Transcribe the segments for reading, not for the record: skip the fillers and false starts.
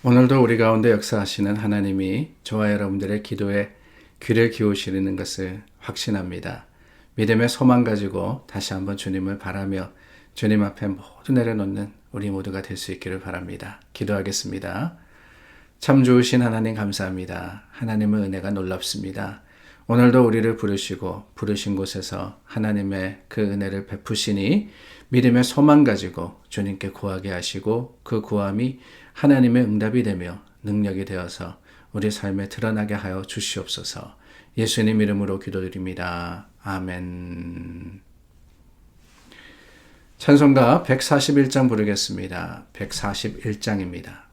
오늘도 우리 가운데 역사하시는 하나님이 저와 여러분들의 기도에 귀를 기울이시는 것을 확신합니다. 믿음의 소망 가지고 다시 한번 주님을 바라며 주님 앞에 모두 내려놓는 우리 모두가 될 수 있기를 바랍니다. 기도하겠습니다. 참 좋으신 하나님 감사합니다. 하나님의 은혜가 놀랍습니다. 오늘도 우리를 부르신 곳에서 하나님의 그 은혜를 베푸시니 믿음의 소망 가지고 주님께 구하게 하시고 그 구함이 하나님의 응답이 되며 능력이 되어서 우리 삶에 드러나게 하여 주시옵소서. 예수님 이름으로 기도드립니다. 아멘. 찬송가 141장 부르겠습니다. 141장입니다.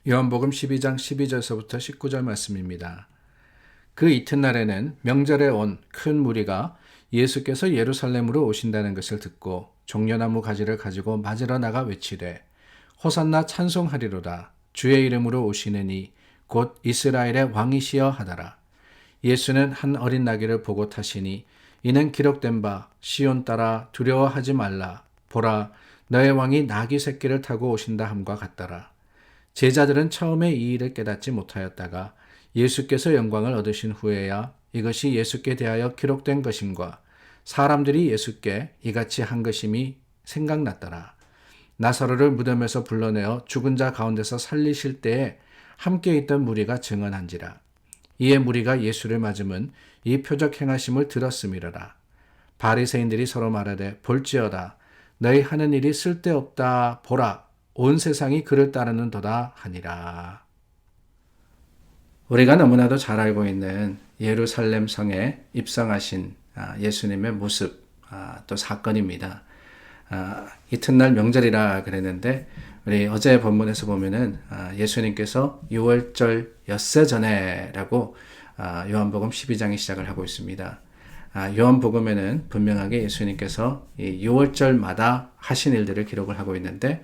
요한복음 12장 12절서부터 19절 말씀입니다. 그 이튿날에는 명절에 온 큰 무리가 예수께서 예루살렘으로 오신다는 것을 듣고 종려나무 가지를 가지고 맞으러 나가 외치되 호산나 찬송하리로다 주의 이름으로 오시느니 곧 이스라엘의 왕이시여 하더라. 예수는 한 어린 나귀를 보고 타시니 이는 기록된 바 시온 따라 두려워하지 말라 보라 너의 왕이 나귀 새끼를 타고 오신다 함과 같더라. 제자들은 처음에 이 일을 깨닫지 못하였다가 예수께서 영광을 얻으신 후에야 이것이 예수께 대하여 기록된 것임과 사람들이 예수께 이같이 한 것임이 생각났더라. 나사로를 무덤에서 불러내어 죽은 자 가운데서 살리실 때에 함께 있던 무리가 증언한지라. 이에 무리가 예수를 맞음은 이 표적 행하심을 들었음이러라. 바리새인들이 서로 말하되 볼지어다 너희 하는 일이 쓸데없다 보라 온 세상이 그를 따르는도다 하니라. 우리가 너무나도 잘 알고 있는 예루살렘 성에 입성하신 예수님의 모습, 또 사건입니다. 이튿날 명절이라 그랬는데 우리 어제 본문에서 보면은 예수님께서 6월절 엿새 전에라고 요한복음 12장이 시작을 하고 있습니다. 요한복음에는 분명하게 예수님께서 이 6월절마다 하신 일들을 기록을 하고 있는데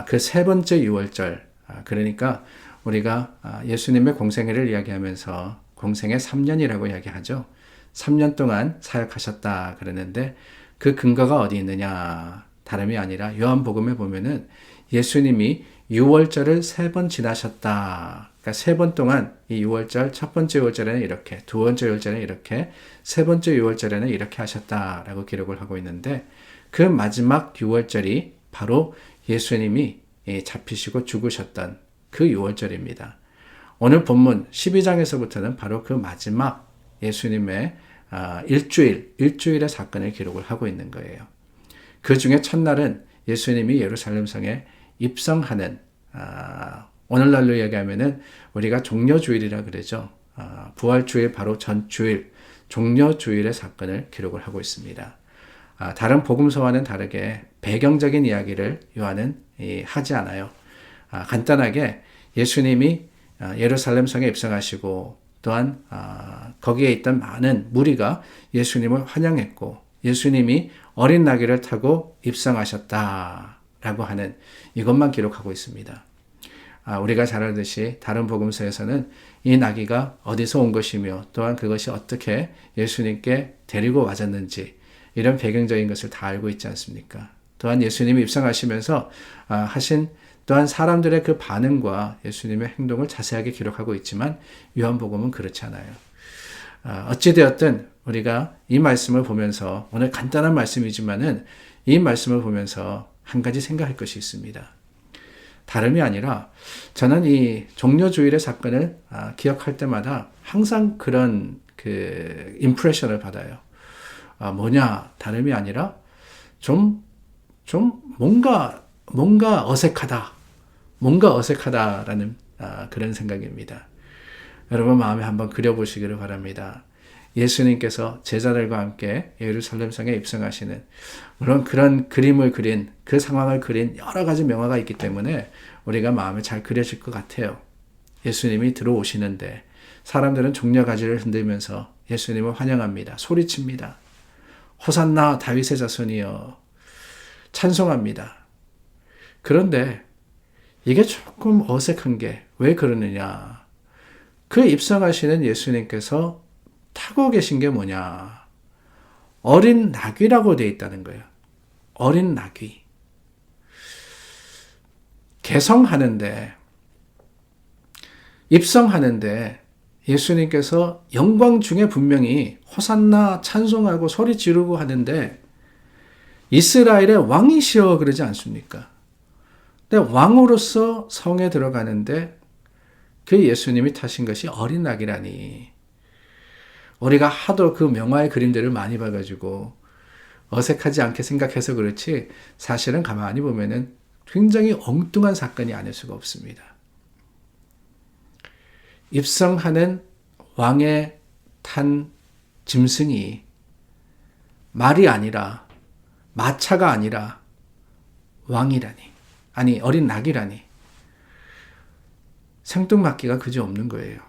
그 세 번째 6월절, 그러니까 우리가 예수님의 공생애를 이야기하면서 공생애 3년이라고 이야기하죠. 3년 동안 사역하셨다 그러는데 그 근거가 어디 있느냐? 다름이 아니라 요한복음에 보면은 예수님이 6월절을 3번 지나셨다 그러니까 3번 동안 이 6월절 첫 번째 6월절에는 이렇게, 두 번째 6월절에는 이렇게, 세 번째 6월절에는 이렇게 하셨다라고 기록을 하고 있는데 그 마지막 6월절이 바로 예수님이 잡히시고 죽으셨던 그 6월절입니다. 오늘 본문 12장에서부터는 바로 그 마지막 예수님의 일주일의 사건을 기록을 하고 있는 거예요. 그 중에 첫날은 예수님이 예루살렘 성에 입성하는 오늘날로 얘기하면은 우리가 종려주일이라 그러죠. 부활주일 바로 전주일 종려주일의 사건을 기록을 하고 있습니다. 다른 복음서와는 다르게 배경적인 이야기를 요한은 하지 않아요. 간단하게 예수님이 예루살렘 성에 입성하시고 또한 거기에 있던 많은 무리가 예수님을 환영했고 예수님이 어린 나귀를 타고 입성하셨다라고 하는 이것만 기록하고 있습니다. 우리가 잘 알듯이 다른 복음서에서는 이 나귀가 어디서 온 것이며 또한 그것이 어떻게 예수님께 데리고 와졌는지 이런 배경적인 것을 다 알고 있지 않습니까? 또한 예수님이 입성하시면서 하신 또한 사람들의 그 반응과 예수님의 행동을 자세하게 기록하고 있지만 요한복음은 그렇지 않아요. 어찌되었든 우리가 이 말씀을 보면서 오늘 간단한 말씀이지만은 이 말씀을 보면서 한 가지 생각할 것이 있습니다. 다름이 아니라 저는 이 종려주일의 사건을 기억할 때마다 항상 그런 그 임프레션을 받아요. 뭐냐 다름이 아니라 좀 뭔가 어색하다라는 그런 생각입니다. 여러분 마음에 한번 그려보시기를 바랍니다. 예수님께서 제자들과 함께 예루살렘 성에 입성하시는 물론 그런 그림을 그린 그 상황을 그린 여러 가지 명화가 있기 때문에 우리가 마음에 잘 그려질 것 같아요. 예수님이 들어오시는데 사람들은 종려가지를 흔들면서 예수님을 환영합니다. 소리칩니다. 호산나 다윗의 자손이여 찬송합니다. 그런데 이게 조금 어색한 게 왜 그러느냐. 그 입성하시는 예수님께서 타고 계신 게 뭐냐. 어린 나귀라고 되어 있다는 거예요. 어린 나귀. 개성하는데, 입성하는데 예수님께서 영광 중에 분명히 호산나 찬송하고 소리 지르고 하는데 이스라엘의 왕이시여 그러지 않습니까? 근데 왕으로서 성에 들어가는데 그 예수님이 타신 것이 어린 낙이라니. 우리가 하도 그 명화의 그림들을 많이 봐가지고 어색하지 않게 생각해서 그렇지 사실은 가만히 보면은 굉장히 엉뚱한 사건이 아닐 수가 없습니다. 입성하는 왕에 탄 짐승이 말이 아니라 마차가 아니라 왕이라니. 아니 어린 낙이라니. 생뚱맞기가 그지없는 거예요.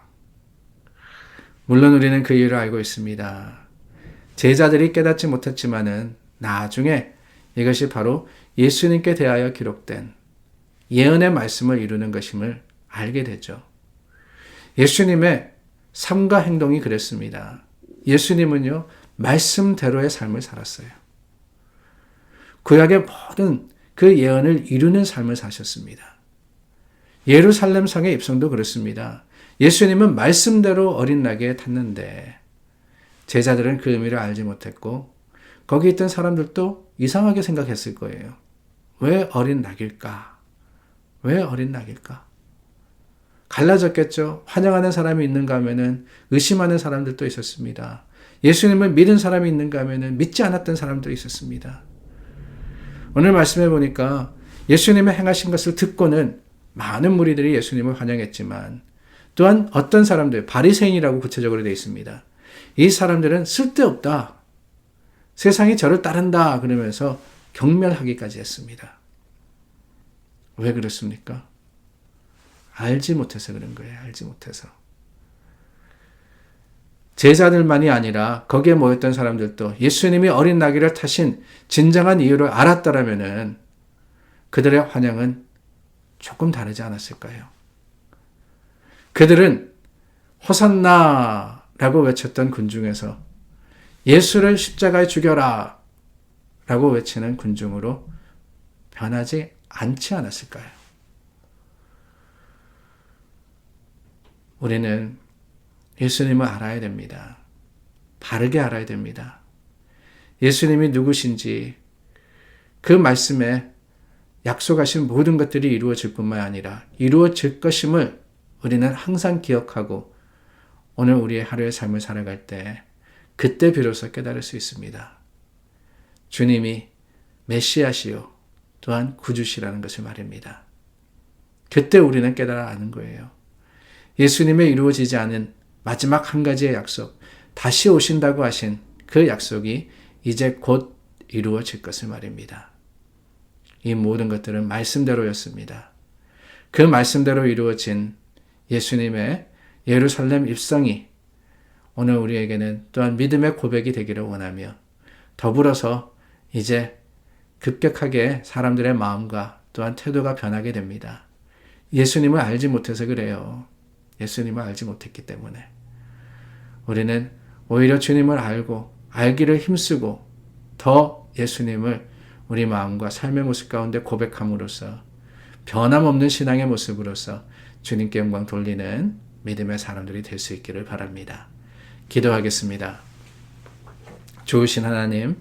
물론 우리는 그 이유를 알고 있습니다. 제자들이 깨닫지 못했지만은 나중에 이것이 바로 예수님께 대하여 기록된 예언의 말씀을 이루는 것임을 알게 되죠. 예수님의 삶과 행동이 그랬습니다. 예수님은요, 말씀대로의 삶을 살았어요. 구약의 모든 그 예언을 이루는 삶을 사셨습니다. 예루살렘 성의 입성도 그렇습니다. 예수님은 말씀대로 어린 나귀에 탔는데 제자들은 그 의미를 알지 못했고 거기 있던 사람들도 이상하게 생각했을 거예요. 왜 어린 낙일까? 왜 어린 낙일까? 갈라졌겠죠. 환영하는 사람이 있는가 하면은 의심하는 사람들도 있었습니다. 예수님을 믿은 사람이 있는가 하면은 믿지 않았던 사람도 있었습니다. 오늘 말씀해 보니까 예수님의 행하신 것을 듣고는 많은 무리들이 예수님을 환영했지만 또한 어떤 사람들, 바리새인이라고 구체적으로 되어 있습니다. 이 사람들은 쓸데없다. 세상이 저를 따른다. 그러면서 경멸하기까지 했습니다. 왜 그렇습니까? 알지 못해서 그런 거예요. 알지 못해서. 제자들만이 아니라 거기에 모였던 사람들도 예수님이 어린 나귀를 타신 진정한 이유를 알았더라면은 그들의 환영은 조금 다르지 않았을까요? 그들은 호산나라고 외쳤던 군중에서 예수를 십자가에 죽여라 라고 외치는 군중으로 변하지 않지 않았을까요? 우리는 예수님을 알아야 됩니다. 바르게 알아야 됩니다. 예수님이 누구신지 그 말씀에 약속하신 모든 것들이 이루어질 뿐만 아니라 이루어질 것임을 우리는 항상 기억하고 오늘 우리의 하루의 삶을 살아갈 때 그때 비로소 깨달을 수 있습니다. 주님이 메시아시요 또한 구주시라는 것을 말입니다. 그때 우리는 깨달아 아는 거예요. 예수님의 이루어지지 않은 마지막 한 가지의 약속, 다시 오신다고 하신 그 약속이 이제 곧 이루어질 것을 말입니다. 이 모든 것들은 말씀대로였습니다. 그 말씀대로 이루어진 예수님의 예루살렘 입성이 오늘 우리에게는 또한 믿음의 고백이 되기를 원하며 더불어서 이제 급격하게 사람들의 마음과 또한 태도가 변하게 됩니다. 예수님을 알지 못해서 그래요. 예수님을 알지 못했기 때문에. 우리는 오히려 주님을 알고 알기를 힘쓰고 더 예수님을 우리 마음과 삶의 모습 가운데 고백함으로써 변함없는 신앙의 모습으로서 주님께 영광 돌리는 믿음의 사람들이 될 수 있기를 바랍니다. 기도하겠습니다. 좋으신 하나님,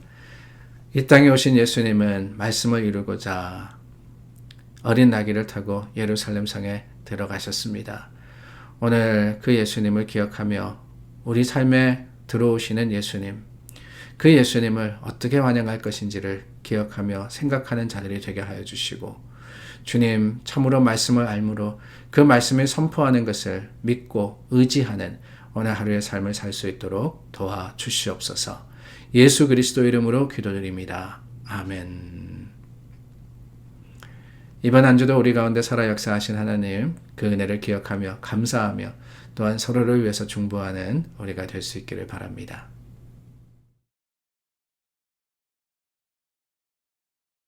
이 땅에 오신 예수님은 말씀을 이루고자 어린 나귀를 타고 예루살렘 성에 들어가셨습니다. 오늘 그 예수님을 기억하며 우리 삶에 들어오시는 예수님, 그 예수님을 어떻게 환영할 것인지를 기억하며 생각하는 자들이 되게 하여 주시고 주님 참으로 말씀을 알므로 그 말씀을 선포하는 것을 믿고 의지하는 오늘 하루의 삶을 살 수 있도록 도와주시옵소서. 예수 그리스도 이름으로 기도드립니다. 아멘. 이번 한 주도 우리 가운데 살아 역사하신 하나님, 그 은혜를 기억하며 감사하며 또한 서로를 위해서 중보하는 우리가 될 수 있기를 바랍니다.